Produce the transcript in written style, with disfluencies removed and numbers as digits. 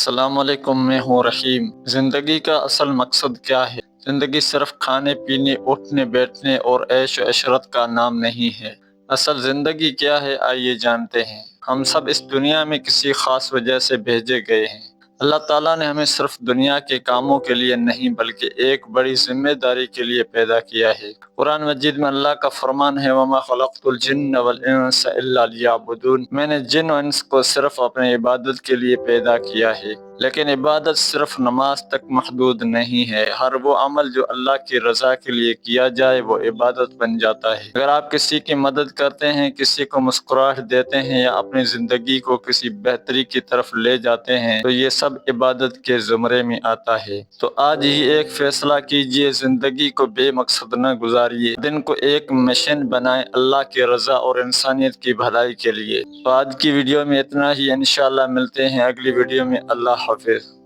السلام علیکم، میں ہوں رحیم۔ زندگی کا اصل مقصد کیا ہے؟ زندگی صرف کھانے پینے، اٹھنے بیٹھنے اور عیش و عشرت کا نام نہیں ہے۔ اصل زندگی کیا ہے، آئیے جانتے ہیں۔ ہم سب اس دنیا میں کسی خاص وجہ سے بھیجے گئے ہیں۔ اللہ تعالیٰ نے ہمیں صرف دنیا کے کاموں کے لیے نہیں بلکہ ایک بڑی ذمہ داری کے لیے پیدا کیا ہے۔ قرآن مجید میں اللہ کا فرمان ہے، وَمَا خَلَقْتُ الْجِنَّ وَالْإِنسَ إِلَّا لِيَعْبُدُونِ، میں نے جن و انس کو صرف اپنے عبادت کے لیے پیدا کیا ہے۔ لیکن عبادت صرف نماز تک محدود نہیں ہے۔ ہر وہ عمل جو اللہ کی رضا کے لیے کیا جائے وہ عبادت بن جاتا ہے۔ اگر آپ کسی کی مدد کرتے ہیں، کسی کو مسکراہٹ دیتے ہیں یا اپنی زندگی کو کسی بہتری کی طرف لے جاتے ہیں تو یہ سب عبادت کے زمرے میں آتا ہے۔ تو آج ہی ایک فیصلہ کیجئے، زندگی کو بے مقصد نہ گزاریے، دن کو ایک مشن بنائیں اللہ کی رضا اور انسانیت کی بھلائی کے لیے۔ تو آج کی ویڈیو میں اتنا ہی، انشاءاللہ ملتے ہیں اگلی ویڈیو میں۔ اللہ حافظ۔